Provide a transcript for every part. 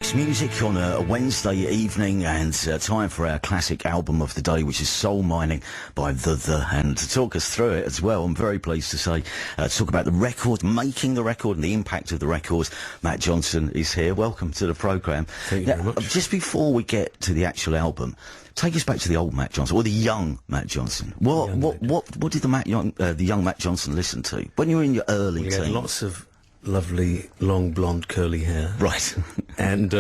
It's music on a Wednesday evening, and time for our classic album of the day, which is Soul Mining by The. And to talk us through it as well, I'm very pleased to say, talk about the record, making the record and the impact of the record. Matt Johnson is here. Welcome to the programme. Thank you very much. Just before we get to the actual album, take us back to the old Matt Johnson, or the young Matt Johnson. What did the young Matt Johnson listen to when you were in your early teens? He had lots of lovely, long, blonde, curly hair. Right. And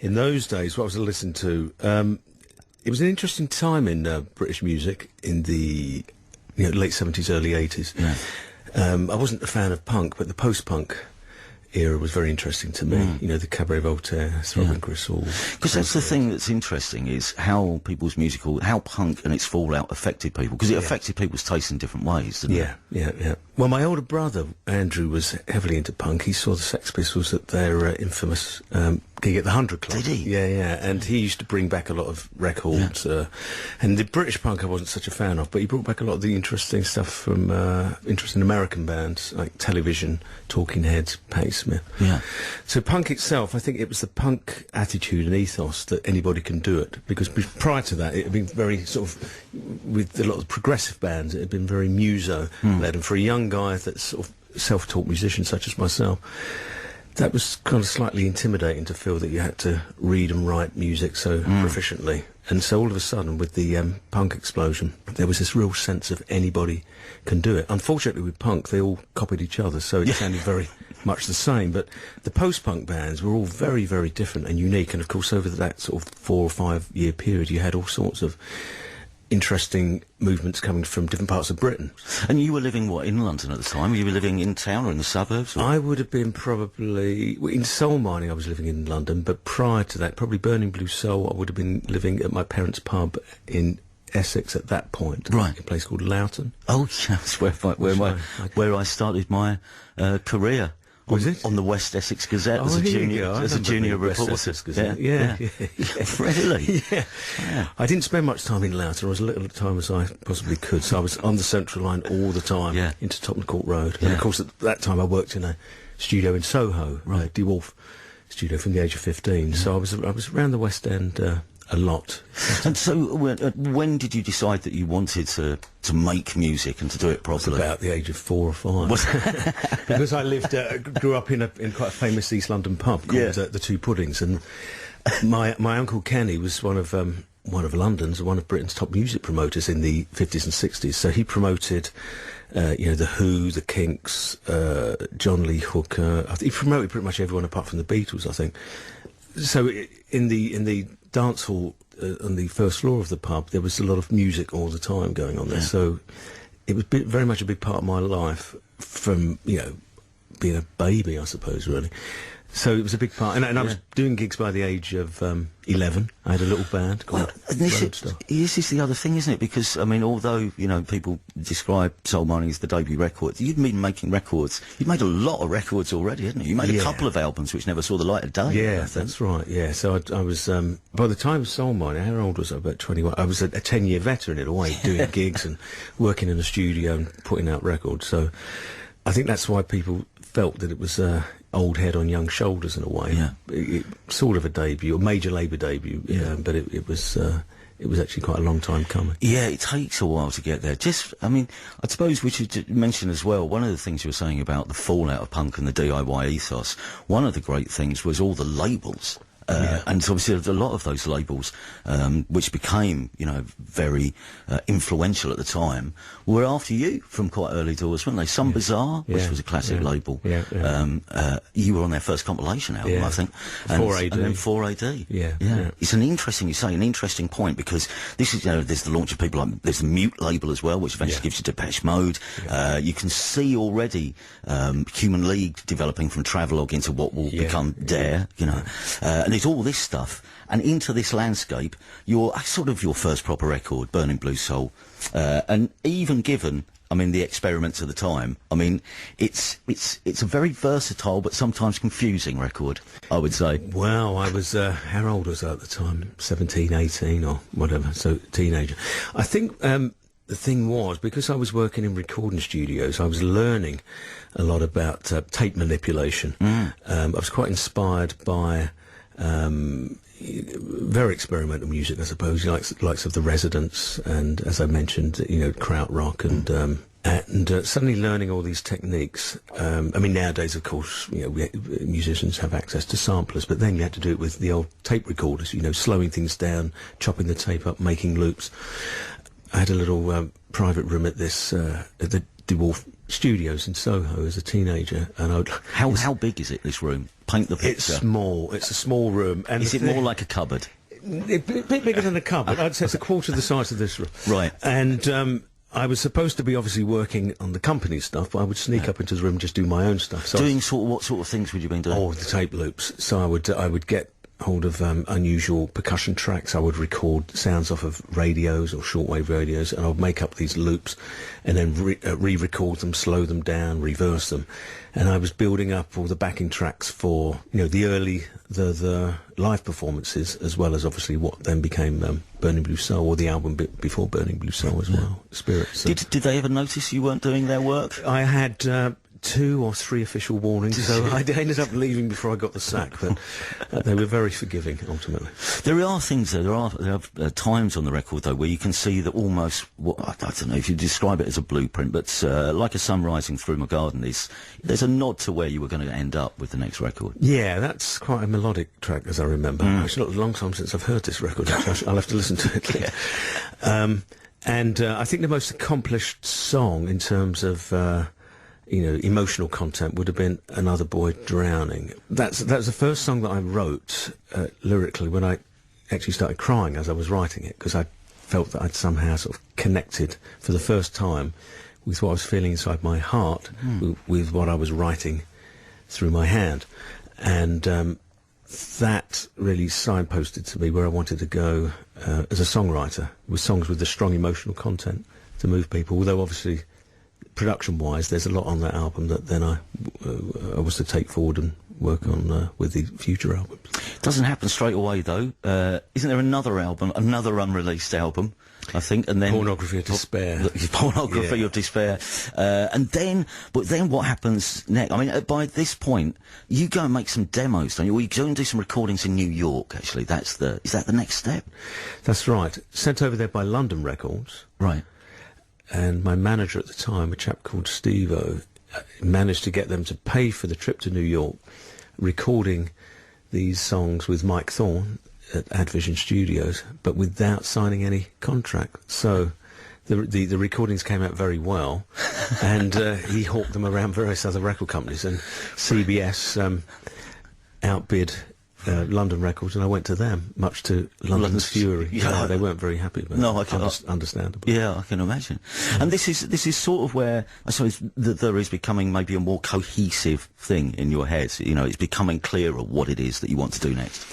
in those days, what was I listening to? It was an interesting time in British music in the late 70s, early 80s. Yeah. I wasn't a fan of punk, but the post-punk era was very interesting to me. You know, the Cabaret Voltaire, Throbbing Gristle. Because that's the thing that's interesting, is how people's how punk and its fallout affected people. Because it affected people's tastes in different ways, didn't it? Yeah. Well, my older brother, Andrew, was heavily into punk. He saw the Sex Pistols at their infamous gig at the 100 Club. Did he? Yeah. And he used to bring back a lot of records. And the British punk I wasn't such a fan of, but he brought back a lot of the interesting stuff from interesting American bands, like Television, Talking Heads, Patti Smith. Yeah. So punk itself, I think it was the punk attitude and ethos that anybody can do it. Because prior to that, it had been very sort of, with a lot of progressive bands, it had been very muso-led. And for a young guy that's sort of self-taught musician such as myself, that was kind of slightly intimidating to feel that you had to read and write music so proficiently. And so all of a sudden, with the punk explosion, there was this real sense of anybody can do it. Unfortunately, with punk, they all copied each other, so it sounded very much the same. But the post-punk bands were all very, very different and unique. And of course, over that sort of 4 or 5 year period, you had all sorts of interesting movements coming from different parts of Britain. And you were living, in London at the time? Were you living in town or in the suburbs? Or? I would have been probably... in Soul Mining I was living in London, but prior to that, probably Burning Blue Soul, I would have been living at my parents' pub in Essex at that point. Right. A place called Loughton. Oh, yes, where I started my career. Was it? On the West Essex Gazette as a junior reporter. Yeah. Really? Yeah. I didn't spend much time in Loughton. I was as little time as I possibly could, so I was on the Central Line all the time into Tottenham Court Road. And of course, at that time, I worked in a studio in Soho, De Wolf studio, from the age of 15. So I was around the West End a lot. And so, when did you decide that you wanted to make music and to do it properly? About the age of 4 or 5. Because I grew up in quite a famous East London pub called the Two Puddings, and my uncle Kenny was one of London's, one of Britain's top music promoters in the 50s and 60s. So he promoted, the Who, the Kinks, John Lee Hooker. He promoted pretty much everyone apart from the Beatles, I think. So in the dance hall on the first floor of the pub, there was a lot of music all the time going on there. So it was very much a big part of my life from, being a baby, I suppose, really. So it was a big part. And I was doing gigs by the age of 11. I had a little band called Roadstar. This is the other thing, isn't it? Because, although, people describe Soul Mining as the debut record, you'd been making records. You'd made a lot of records already, hadn't you? You made a couple of albums which never saw the light of day. Yeah, that's right, yeah. So I was, by the time of Soul Mining, how old was I? About 21. I was a 10-year veteran in a way, doing gigs and working in a studio and putting out records. So I think that's why people felt that it was old head on young shoulders in a way. Yeah. It sort of a debut, a major Labour debut, but it was actually quite a long time coming. Yeah, it takes a while to get there. I suppose we should mention as well, one of the things you were saying about the fallout of punk and the DIY ethos, one of the great things was all the labels. And so obviously a lot of those labels, which became, very influential at the time, were after you from quite early doors, weren't they? Some Bizarre, which was a classic label. You were on their first compilation album, I think. 4AD. And then 4AD. Yeah. It's an interesting point, because this is, there's the launch of people like, there's the Mute label as well, which eventually gives you Depeche Mode. You can see already Human League developing from Travelogue into what will become Dare, and it's all this stuff, and into this landscape, your first proper record, Burning Blue Soul, and even given, the experiments of the time, it's a very versatile but sometimes confusing record, I would say. Well, I was, how old was I at the time? 17, 18 or whatever, so teenager. I think the thing was, because I was working in recording studios, I was learning a lot about tape manipulation. I was quite inspired by very experimental music, I suppose. Likes of the Residents, and as I mentioned, krautrock and suddenly learning all these techniques. I mean, nowadays, of course, musicians have access to samplers, but then you had to do it with the old tape recorders, slowing things down, chopping the tape up, making loops. I had a little private room at the DeWolf Studios in Soho as a teenager, and How big is it, this room? Paint the picture. It's small. It's a small room. And is it more like a cupboard? A bit bigger than a cupboard. I'd say it's a quarter the size of this room. Right. And I was supposed to be obviously working on the company stuff, but I would sneak up into the room and just do my own stuff. So Doing what sort of things would you been doing? Oh, the tape loops. So I would get hold of unusual percussion tracks. I would record sounds off of radios or shortwave radios, and I would make up these loops and then re-record them, slow them down, reverse them. And I was building up all the backing tracks for the live performances, as well as obviously what then became Burning Blue Soul, or the album before Burning Blue Soul as well, Spirit. So. Did they ever notice you weren't doing their work? I had 2 or 3 official warnings, so I ended up leaving before I got the sack, but they were very forgiving, ultimately. There are things, though, there are times on the record, though, where you can see that almost, I don't know if you describe it as a blueprint, but like a sun rising through my garden, there's a nod to where you were going to end up with the next record. Yeah, that's quite a melodic track, as I remember. It's not a long time since I've heard this record, actually. I'll have to listen to it later. And I think the most accomplished song in terms of emotional content would have been Another Boy Drowning. That was the first song that I wrote lyrically when I actually started crying as I was writing it, because I felt that I'd somehow sort of connected for the first time with what I was feeling inside my heart with what I was writing through my hand. And that really signposted to me where I wanted to go as a songwriter, with songs with a strong emotional content to move people, although obviously production-wise, there's a lot on that album that then I was to take forward and work on with the future albums. Doesn't happen straight away, though. Isn't there another album, another unreleased album, I think, and then Pornography of Despair. Pornography of Despair, but then what happens next? I mean, by this point, you go and make some demos, don't you? Or you go and do some recordings in New York. Actually, is that the next step? That's right. Sent over there by London Records. Right. And my manager at the time, a chap called Steve-O, managed to get them to pay for the trip to New York, recording these songs with Mike Thorne at Advision Studios, but without signing any contract. So the recordings came out very well, and he hawked them around various other record companies, and CBS outbid London Records, and I went to them, much to London's fury. Yeah, they weren't very happy, but no, I can understandable. Yeah, I can imagine. And this is sort of where I suppose there is becoming maybe a more cohesive thing in your head. It's becoming clearer what it is that you want to do next.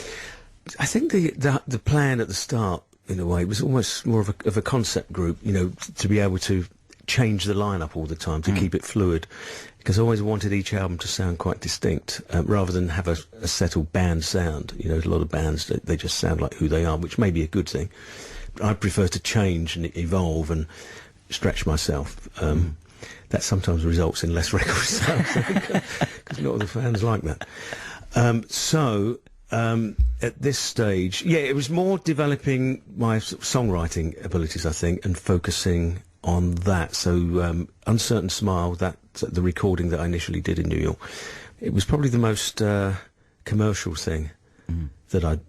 I think the plan at the start, in a way, was almost more of a concept group. To be able to change the lineup all the time, to keep it fluid, because I always wanted each album to sound quite distinct, rather than have a settled band sound. A lot of bands, they just sound like who they are, which may be a good thing. But I prefer to change and evolve and stretch myself. That sometimes results in less records, because not all the fans like that. At this stage, it was more developing my songwriting abilities, I think, and focusing on that. So Uncertain Smile, the recording that I initially did in New York, it was probably the most commercial thing that I'd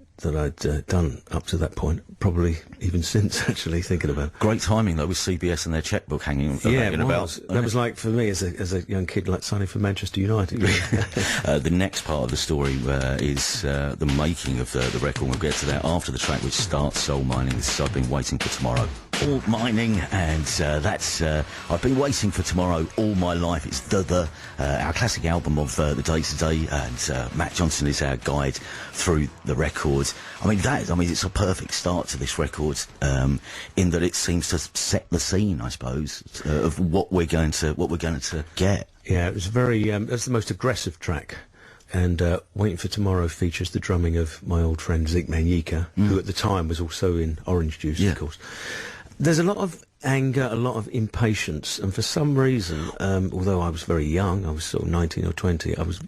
done up to that point, probably even since, actually, thinking about it. Great timing, though, with CBS and their checkbook hanging about. That was like, for me, as a young kid, like signing for Manchester United. The next part of the story is the making of the record. We'll get to that after the track, which starts Soul Mining. This is I've Been Waiting for Tomorrow. All Mining, and that's I've Been Waiting for Tomorrow all my life. It's our classic album of the day-to-day, and Matt Johnson is our guide through the record. I mean, it's a perfect start to this record, in that it seems to set the scene, I suppose, of what we're going to get. Yeah, it was very. That's the most aggressive track. And Waiting for Tomorrow features the drumming of my old friend Zeke Manyika, who at the time was also in Orange Juice, of course. There's a lot of anger, a lot of impatience, and for some reason, although I was very young, I was sort of 19 or 20, I was,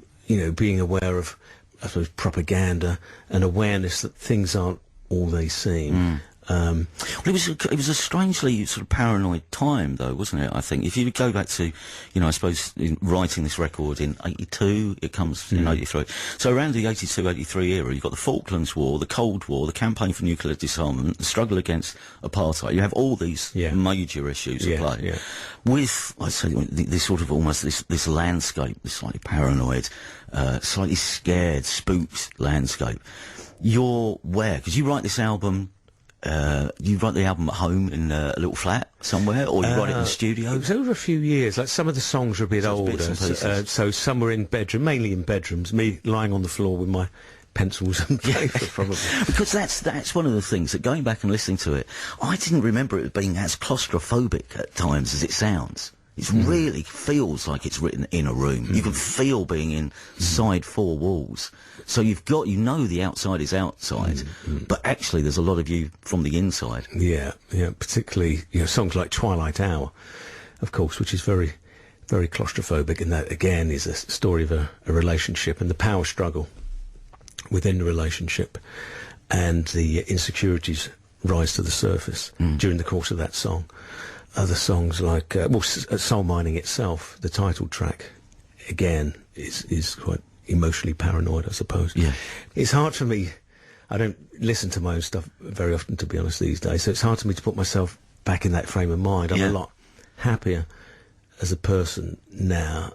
being aware of I suppose, propaganda and awareness that things aren't all they seem. Well, it was a strangely sort of paranoid time, though, wasn't it? I think if you go back to, I suppose writing this record in '82, it comes in '83. So around the '82, '83 era, you've got the Falklands War, the Cold War, the campaign for nuclear disarmament, the struggle against apartheid. You have all these major issues at play. Yeah. With, I'd say, this sort of almost this landscape, this slightly paranoid, slightly scared, spooked landscape. You're where? Because you write this album. You write the album at home in a little flat somewhere, or you write it in the studio? It was over a few years. Like, some of the songs are a bit older, so some were in bedroom, mainly in bedrooms. Me lying on the floor with my pencils and paper, probably. Because that's one of the things that, going back and listening to it, I didn't remember it being as claustrophobic at times as it sounds. It really feels like it's written in a room. You can feel being inside four walls. So you've got, the outside is outside, but actually there's a lot of you from the inside. Yeah, particularly, songs like Twilight Hour, of course, which is very, very claustrophobic, and that, again, is a story of a relationship and the power struggle within the relationship, and the insecurities rise to the surface during the course of that song. Other songs like, Soul Mining itself, the title track, again, is quite emotionally paranoid, I suppose. Yeah. It's hard for me, I don't listen to my own stuff very often, to be honest, these days, so it's hard for me to put myself back in that frame of mind. I'm a lot happier as a person now.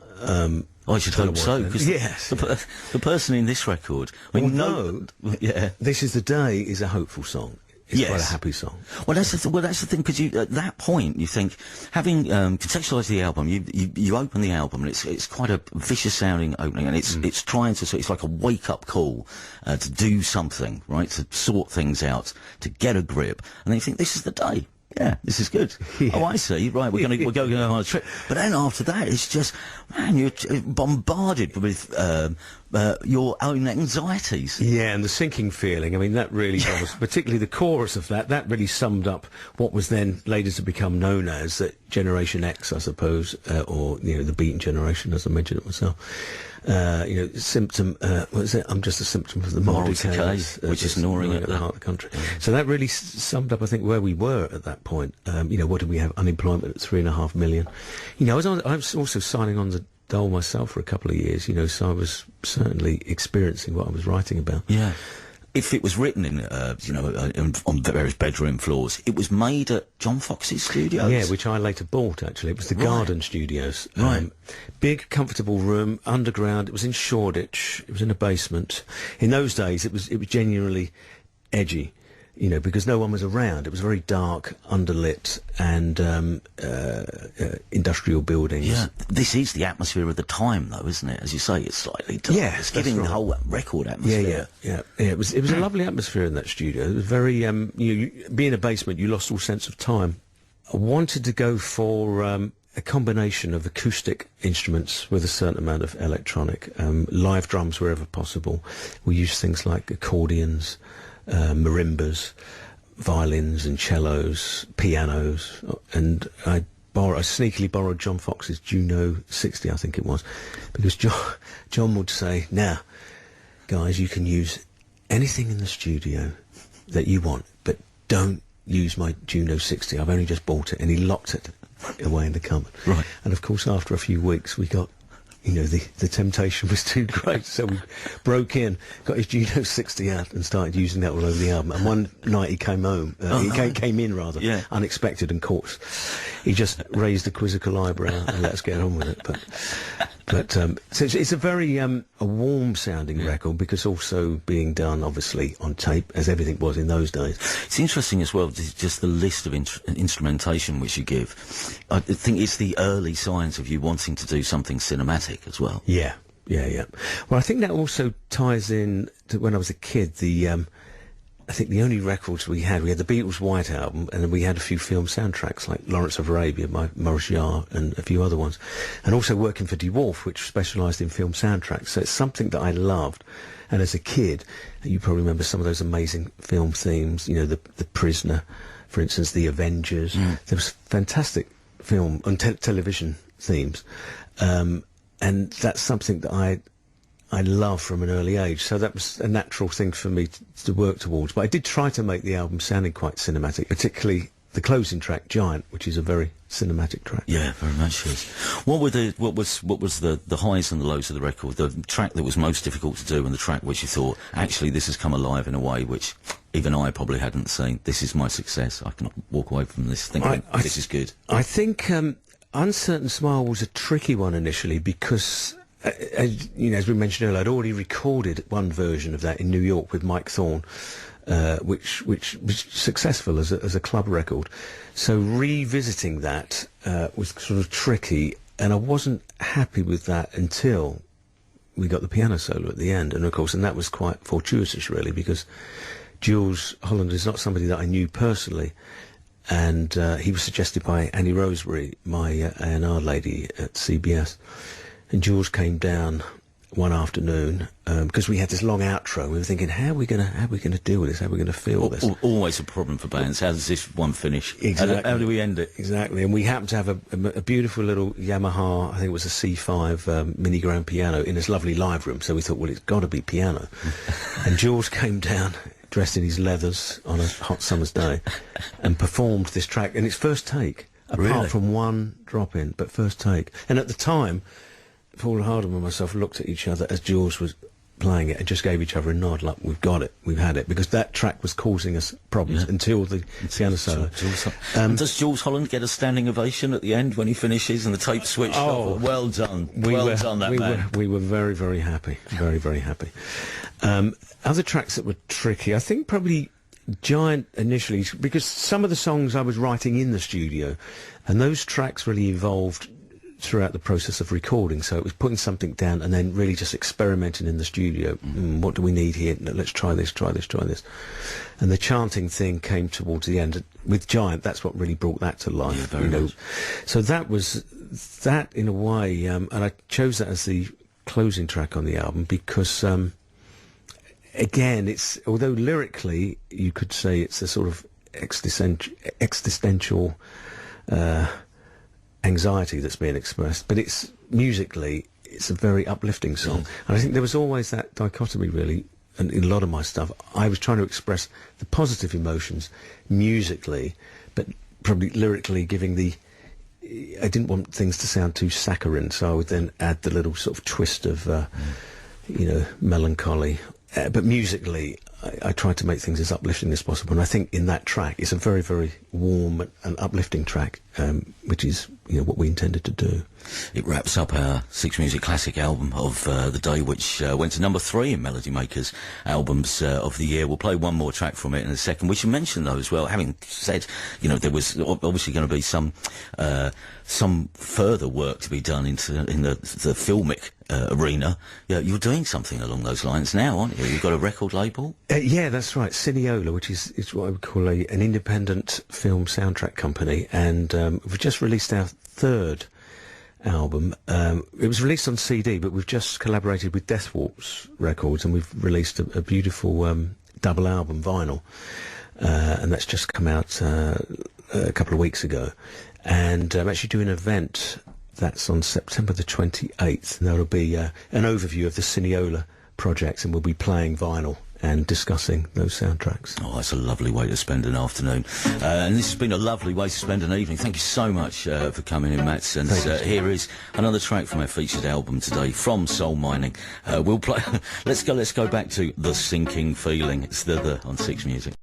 I should hope so, because the person in this record... This Is the Day is a hopeful song. It's quite a happy song. Well, that's the thing, because at that point, you think, having contextualised the album, you open the album, and it's quite a vicious-sounding opening, and it's trying to, it's like a wake-up call to do something, right, to sort things out, to get a grip, and then you think, this is the day. Yeah, this is good. Oh, I see. Right, we're going on a trip. But then after that, it's just, man, you're bombarded with your own anxieties. Yeah, and the sinking feeling. I mean, that really was, particularly the chorus of that really summed up what was then later to become known as Generation X, I suppose, or, the Beaten Generation, as I mentioned it myself. Symptom, what is it? I'm just a symptom of the moral decay, which is gnawing at the heart of the country. So that really summed up, I think, where we were at that point. What did we have? Unemployment at 3.5 million. I was also signing on the dole myself for a couple of years, so I was certainly experiencing what I was writing about. Yeah. If it was written in, on various bedroom floors, it was made at John Foxx's studios. Yeah, which I later bought, actually. It was the Garden Studios. Right. Big, comfortable room, underground. It was in Shoreditch. It was in a basement. In those days, it was genuinely edgy, because no one was around. It was very dark, underlit, and industrial buildings. Yeah, this is the atmosphere of the time, though, isn't it? As you say, it's slightly dark. Yeah, it's giving the whole record atmosphere. Yeah. It was a lovely atmosphere in that studio. It was very, being a basement, you lost all sense of time. I wanted to go for a combination of acoustic instruments with a certain amount of electronic. Live drums wherever possible. We used things like accordions, marimbas, violins and cellos, pianos, and I sneakily borrowed John Foxx's Juno 60, I think it was, because John would say, now, guys, you can use anything in the studio that you want, but don't use my Juno 60. I've only just bought it, and he locked it away in the cupboard. Right. And of course, after a few weeks, we got, the temptation was too great, so we broke in, got his Juno 60 out, and started using that all over the album. And one night he came home, came in unexpected, and course, he just raised a quizzical eyebrow and let us get on with it. But so it's a very a warm-sounding record, because also being done, obviously, on tape, as everything was in those days. It's interesting as well, just the list of instrumentation which you give. I think it's the early signs of you wanting to do something cinematic as well. Yeah. Well, I think that also ties in to when I was a kid. I think the only records we had the Beatles' White Album, and then we had a few film soundtracks like Lawrence of Arabia by Maurice Jarre and a few other ones, and also working for Dwarf, which specialised in film soundtracks. So it's something that I loved, and as a kid, you probably remember some of those amazing film themes, the Prisoner, for instance, The Avengers. There was fantastic film and television themes, and that's something that I I love from an early age, so that was a natural thing for me to work towards. But I did try to make the album sounding quite cinematic, particularly the closing track, Giant, which is a very cinematic track. Yeah, very much is. What was the highs and the lows of the record? The track that was most difficult to do, and the track which you thought, actually, this has come alive in a way which even I probably hadn't seen. This is my success. I can walk away from this thinking this is good. I think Uncertain Smile was a tricky one initially because, as we mentioned earlier, I'd already recorded one version of that in New York with Mike Thorne, which was successful as a club record. So revisiting that was sort of tricky, and I wasn't happy with that until we got the piano solo at the end. And of course, and that was quite fortuitous, really, because Jools Holland is not somebody that I knew personally, and he was suggested by Annie Rosebery, my A&R lady at CBS. And Jools came down one afternoon because we had this long outro. We were thinking, how are we going to deal with this? How are we going to feel this? Always a problem for bands. How does this one finish? Exactly. How do we end it? Exactly. And we happened to have a beautiful little Yamaha, I think it was a C5 mini grand piano in this lovely live room. So we thought, well, it's got to be piano. And Jools came down dressed in his leathers on a hot summer's day and performed this track in its first take, apart from one drop-in, but first take. And at the time, Paul Hardin and myself looked at each other as Jools was playing it and just gave each other a nod, like, we've got it, we've had it, because that track was causing us problems until the piano solo. Does Jools Holland get a standing ovation at the end when he finishes and the tape switched off? Well done. Well done, that man. We were very, very happy. Very, very happy. Other tracks that were tricky, I think probably Giant initially, because some of the songs I was writing in the studio, and those tracks really evolved throughout the process of recording, so it was putting something down and then really just experimenting in the studio. What do we need here? No, let's try this, try this, try this. And the chanting thing came towards the end. With Giant, that's what really brought that to life. Yeah, very much. So that was that in a way, and I chose that as the closing track on the album because, again, it's, although lyrically you could say it's a sort of existential anxiety that's being expressed, but it's musically it's a very uplifting song. And I think there was always that dichotomy, really, and in a lot of my stuff I was trying to express the positive emotions musically, but probably lyrically giving the, I didn't want things to sound too saccharine, so I would then add the little sort of twist of melancholy, but musically I tried to make things as uplifting as possible, and I think in that track it's a very, very warm and uplifting track, which is what we intended to do. It wraps up our Six Music Classic album of the day, which went to number 3 in Melody Maker's albums of the year. We'll play one more track from it in a second. We should mention, though, as well, having said, there was obviously going to be some further work to be done in the filmic arena. You're doing something along those lines now, aren't you? You've got a record label? Yeah, that's right. Cineola, which is what I would call an independent film soundtrack company, and we've just released our 3rd album. It was released on CD, but we've just collaborated with Death Waltz Records, and we've released a beautiful double album vinyl, and that's just come out a couple of weeks ago. And I'm actually doing an event that's on September the 28th, and that'll be an overview of the Cineola projects, and we'll be playing vinyl and discussing those soundtracks. Oh, that's a lovely way to spend an afternoon. And this has been a lovely way to spend an evening. Thank you so much for coming in, Mats. And here is another track from our featured album today, from Soul Mining. We'll play. Let's go back to The Sinking Feeling. It's the on Six Music.